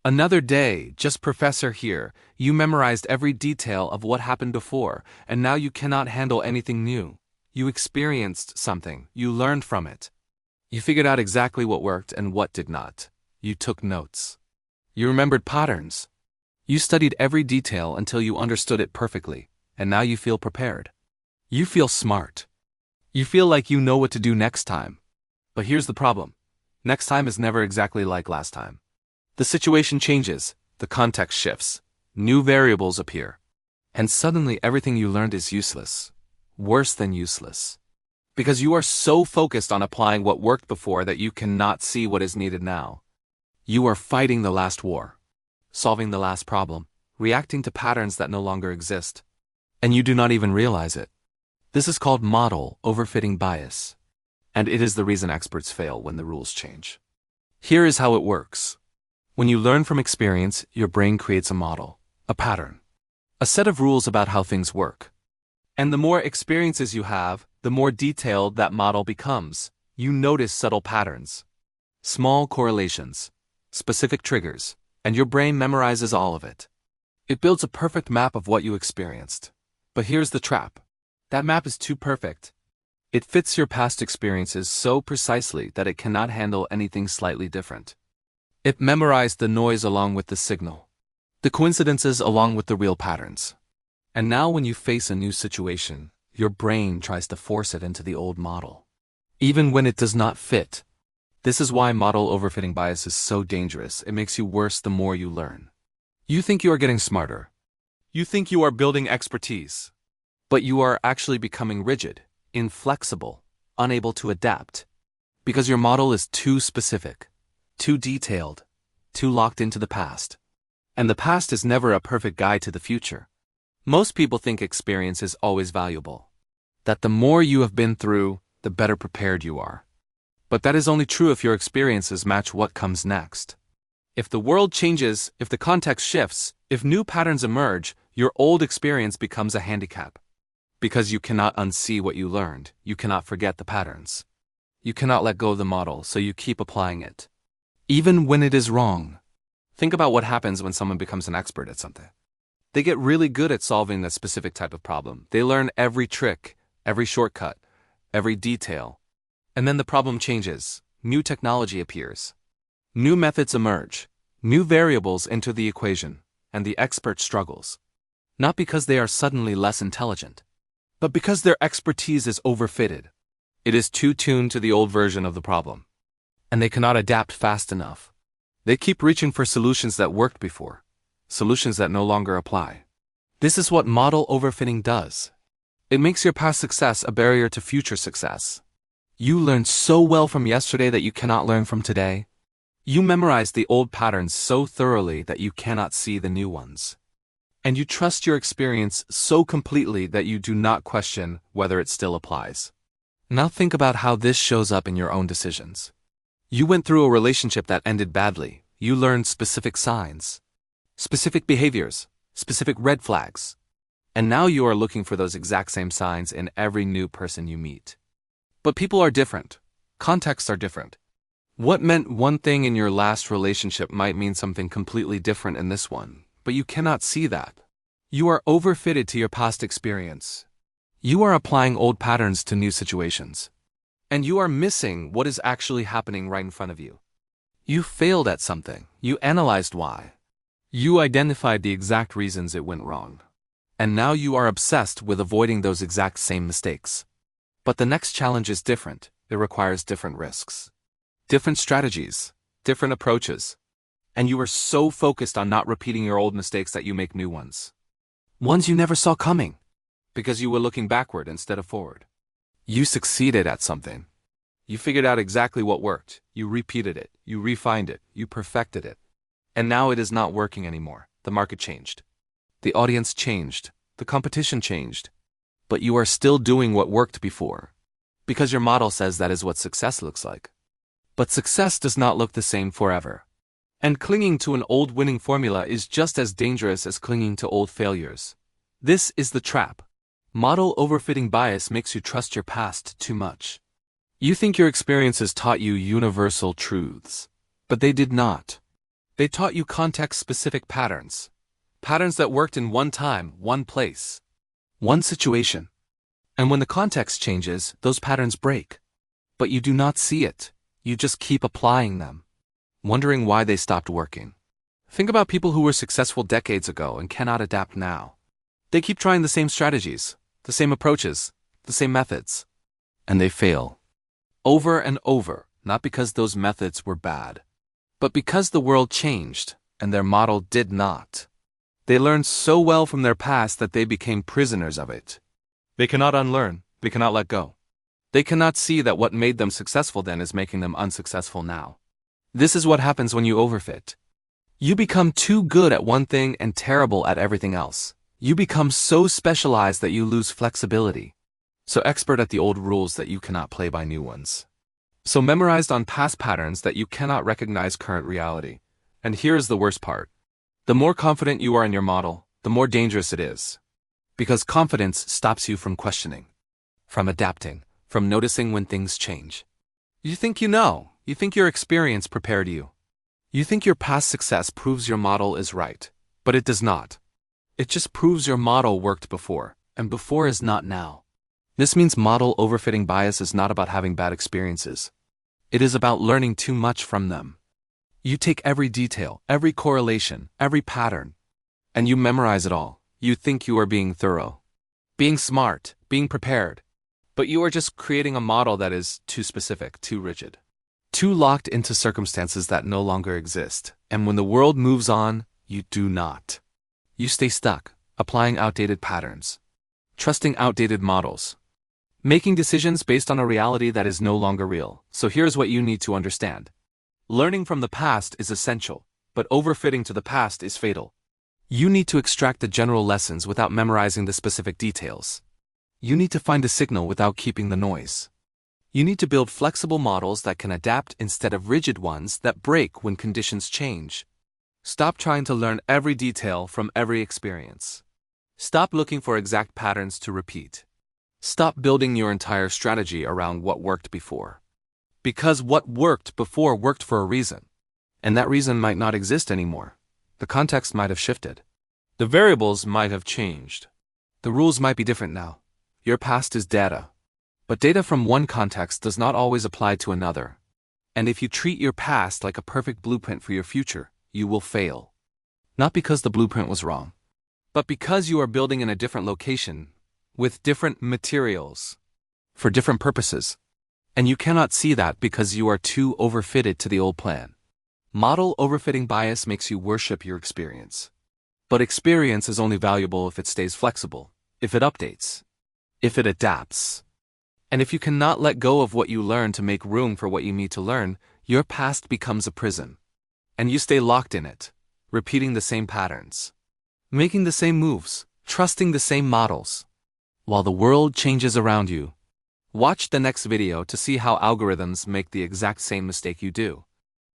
Another day, JustProfessor here, you memorized every detail of what happened before, and now you cannot handle anything new. You experienced something, you learned from it. You figured out exactly what worked and what did not. You took notes. You remembered patterns. You studied every detail until you understood it perfectly, and now you feel prepared. You feel smart. You feel like you know what to do next time. But here's the problem. Next time is never exactly like last time. The situation changes, the context shifts, new variables appear, and suddenly everything you learned is useless. Worse than useless. Because you are so focused on applying what worked before that you cannot see what is needed now. You are fighting the last war, solving the last problem, reacting to patterns that no longer exist, and you do not even realize it. This is called model overfitting bias, and it is the reason experts fail when the rules change. Here is how it works. When you learn from experience, your brain creates a model, a pattern, a set of rules about how things work. And the more experiences you have, the more detailed that model becomes. You notice subtle patterns, small correlations, specific triggers, and your brain memorizes all of it. It builds a perfect map of what you experienced. But here's the trap. That map is too perfect. It fits your past experiences so precisely that it cannot handle anything slightly different. It memorized the noise along with the signal, the coincidences along with the real patterns. And now when you face a new situation, your brain tries to force it into the old model, even when it does not fit. This is why model overfitting bias is so dangerous. It makes you worse the more you learn. You think you are getting smarter. You think you are building expertise. But you are actually becoming rigid, inflexible, unable to adapt. Because your model is too specific, too detailed, too locked into the past. And the past is never a perfect guide to the future. Most people think experience is always valuable. That the more you have been through, the better prepared you are. But that is only true if your experiences match what comes next. If the world changes, if the context shifts, if new patterns emerge, your old experience becomes a handicap. Because you cannot unsee what you learned, you cannot forget the patterns. You cannot let go of the model, so you keep applying it. Even when it is wrong. Think about what happens when someone becomes an expert at something. They get really good at solving a specific type of problem. They learn every trick, every shortcut, every detail. And then the problem changes. New technology appears. New methods emerge. New variables enter the equation, and the expert struggles. Not because they are suddenly less intelligent, but because their expertise is overfitted. It is too tuned to the old version of the problem. And they cannot adapt fast enough. They keep reaching for solutions that worked before, solutions that no longer apply. This is what model overfitting does. It makes your past success a barrier to future success. You learned so well from yesterday that you cannot learn from today. You memorized the old patterns so thoroughly that you cannot see the new ones. And you trust your experience so completely that you do not question whether it still applies. Now think about how this shows up in your own decisions. You went through a relationship that ended badly. You learned specific signs, specific behaviors, specific red flags. And now you are looking for those exact same signs in every new person you meet. But people are different. Contexts are different. What meant one thing in your last relationship might mean something completely different in this one. But you cannot see that. You are overfitted to your past experience. You are applying old patterns to new situations. And you are missing what is actually happening right in front of you. You failed at something. You analyzed why. You identified the exact reasons it went wrong. And now you are obsessed with avoiding those exact same mistakes. But the next challenge is different. It requires different risks, different strategies, different approaches. And you are so focused on not repeating your old mistakes that you make new ones. Ones you never saw coming, because you were looking backward instead of forward. You succeeded at something. You figured out exactly what worked. You repeated it. You refined it. You perfected it. And now it is not working anymore. The market changed. The audience changed. The competition changed. But you are still doing what worked before. Because your model says that is what success looks like. But success does not look the same forever. And clinging to an old winning formula is just as dangerous as clinging to old failures. This is the trap. Model overfitting bias makes you trust your past too much. You think your experiences taught you universal truths, but they did not. They taught you context-specific patterns. Patterns that worked in one time, one place, one situation. And when the context changes, those patterns break. But you do not see it. You just keep applying them, wondering why they stopped working. Think about people who were successful decades ago and cannot adapt now. They keep trying the same strategies, the same approaches, the same methods. And they fail. Over and over, not because those methods were bad, but because the world changed and their model did not. They learned so well from their past that they became prisoners of it. They cannot unlearn, they cannot let go. They cannot see that what made them successful then is making them unsuccessful now. This is what happens when you overfit. You become too good at one thing and terrible at everything else. You become so specialized that you lose flexibility. So expert at the old rules that you cannot play by new ones. So memorized on past patterns that you cannot recognize current reality. And here is the worst part. The more confident you are in your model, the more dangerous it is. Because confidence stops you from questioning, from adapting, from noticing when things change. You think you know. You think your experience prepared you. You think your past success proves your model is right, but it does not. It just proves your model worked before, and before is not now. This means model overfitting bias is not about having bad experiences. It is about learning too much from them. You take every detail, every correlation, every pattern, and you memorize it all. You think you are being thorough, being smart, being prepared, but you are just creating a model that is too specific, too rigid, too locked into circumstances that no longer exist. And when the world moves on, you do not. You stay stuck, applying outdated patterns, trusting outdated models, making decisions based on a reality that is no longer real. So here's what you need to understand. Learning from the past is essential, but overfitting to the past is fatal. You need to extract the general lessons without memorizing the specific details. You need to find a signal without keeping the noise. You need to build flexible models that can adapt instead of rigid ones that break when conditions change. Stop trying to learn every detail from every experience. Stop looking for exact patterns to repeat. Stop building your entire strategy around what worked before. Because what worked before worked for a reason. And that reason might not exist anymore. The context might have shifted. The variables might have changed. The rules might be different now. Your past is data. But data from one context does not always apply to another. And if you treat your past like a perfect blueprint for your future, you will fail. Not because the blueprint was wrong, but because you are building in a different location, with different materials, for different purposes. And you cannot see that because you are too overfitted to the old plan. Model overfitting bias makes you worship your experience. But experience is only valuable if it stays flexible, if it updates, if it adapts. And if you cannot let go of what you learn to make room for what you need to learn, your past becomes a prison. And you stay locked in it, repeating the same patterns, making the same moves, trusting the same models, while the world changes around you. Watch the next video to see how algorithms make the exact same mistake you do.